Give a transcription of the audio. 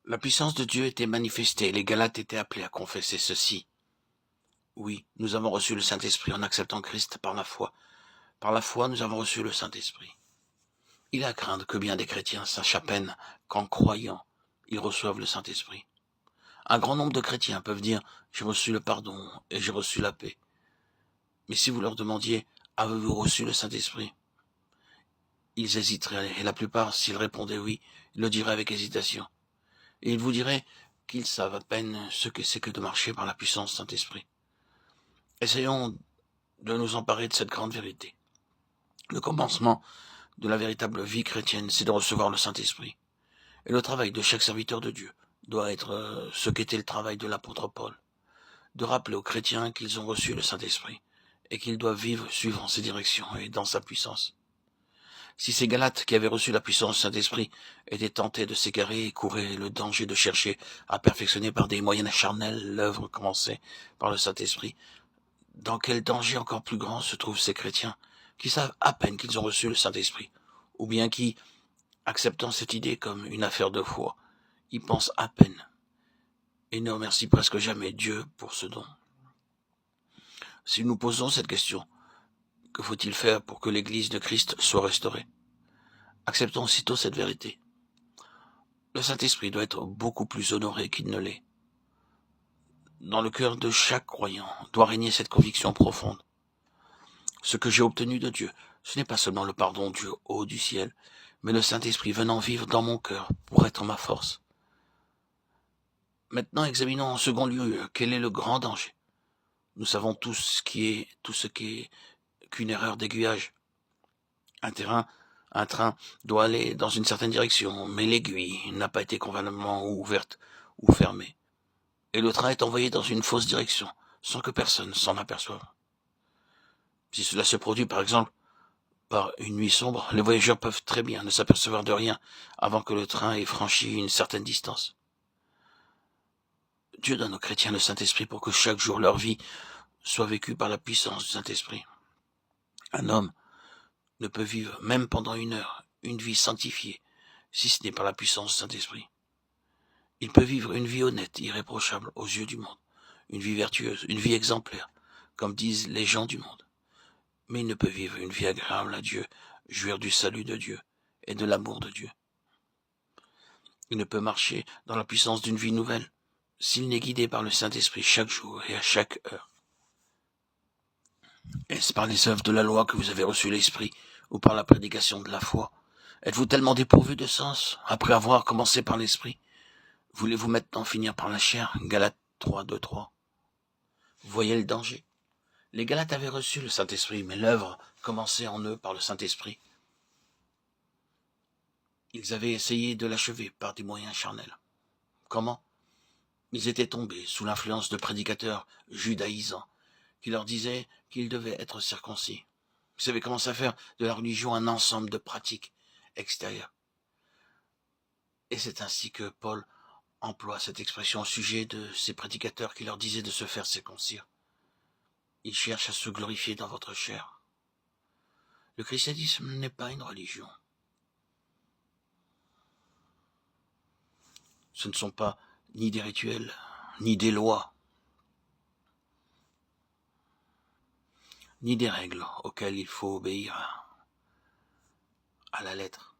La puissance de Dieu était manifestée, les Galates étaient appelés à confesser ceci. Oui, nous avons reçu le Saint-Esprit en acceptant Christ par la foi. Par la foi, nous avons reçu le Saint-Esprit. Il est à craindre que bien des chrétiens sachent à peine qu'en croyant, ils reçoivent le Saint-Esprit. Un grand nombre de chrétiens peuvent dire « J'ai reçu le pardon et j'ai reçu la paix ». Mais si vous leur demandiez « Avez-vous reçu le Saint-Esprit » ils hésiteraient, et la plupart, s'ils répondaient oui, ils le diraient avec hésitation. Et ils vous diraient qu'ils savent à peine ce que c'est que de marcher par la puissance du Saint-Esprit. Essayons de nous emparer de cette grande vérité. Le commencement de la véritable vie chrétienne, c'est de recevoir le Saint-Esprit. Et le travail de chaque serviteur de Dieu doit être ce qu'était le travail de l'apôtre Paul, de rappeler aux chrétiens qu'ils ont reçu le Saint-Esprit et qu'ils doivent vivre suivant ses directions et dans sa puissance. Si ces Galates qui avaient reçu la puissance du Saint-Esprit étaient tentés de s'égarer et couraient le danger de chercher à perfectionner par des moyens charnels l'œuvre commencée par le Saint-Esprit, dans quel danger encore plus grand se trouvent ces chrétiens qui savent à peine qu'ils ont reçu le Saint-Esprit, ou bien qui, acceptant cette idée comme une affaire de foi, y pensent à peine et ne remercient presque jamais Dieu pour ce don. Si nous posons cette question, que faut-il faire pour que l'Église de Christ soit restaurée? Acceptons aussitôt cette vérité. Le Saint-Esprit doit être beaucoup plus honoré qu'il ne l'est. Dans le cœur de chaque croyant doit régner cette conviction profonde. Ce que j'ai obtenu de Dieu, ce n'est pas seulement le pardon du haut du ciel, mais le Saint-Esprit venant vivre dans mon cœur pour être ma force. Maintenant, examinons en second lieu quel est le grand danger. Nous savons tout ce qui est qu'une erreur d'aiguillage. Un train doit aller dans une certaine direction, mais l'aiguille n'a pas été convenablement ouverte ou fermée. Et le train est envoyé dans une fausse direction, sans que personne s'en aperçoive. Si cela se produit, par exemple, par une nuit sombre, les voyageurs peuvent très bien ne s'apercevoir de rien avant que le train ait franchi une certaine distance. Dieu donne aux chrétiens le Saint-Esprit pour que chaque jour leur vie soit vécue par la puissance du Saint-Esprit. Un homme ne peut vivre, même pendant une heure, une vie sanctifiée, si ce n'est par la puissance du Saint-Esprit. Il peut vivre une vie honnête, irréprochable aux yeux du monde, une vie vertueuse, une vie exemplaire, comme disent les gens du monde. Mais il ne peut vivre une vie agréable à Dieu, jouir du salut de Dieu et de l'amour de Dieu. Il ne peut marcher dans la puissance d'une vie nouvelle s'il n'est guidé par le Saint-Esprit chaque jour et à chaque heure. Est-ce par les œuvres de la loi que vous avez reçu l'Esprit ou par la prédication de la foi? Êtes-vous tellement dépourvu de sens après avoir commencé par l'Esprit? Voulez-vous maintenant finir par la chair? Galates 3, 2, 3. Vous voyez le danger. Les Galates avaient reçu le Saint-Esprit, mais l'œuvre commençait en eux par le Saint-Esprit. Ils avaient essayé de l'achever par des moyens charnels. Comment? Ils étaient tombés sous l'influence de prédicateurs judaïsants qui leur disaient qu'ils devaient être circoncis. Ils avaient commencé à faire de la religion un ensemble de pratiques extérieures. Et c'est ainsi que Paul emploie cette expression au sujet de ces prédicateurs qui leur disaient de se faire circoncire. Ils cherchent à se glorifier dans votre chair. Le christianisme n'est pas une religion. Ce ne sont pas ni des rituels, ni des lois, ni des règles auxquelles il faut obéir à la lettre.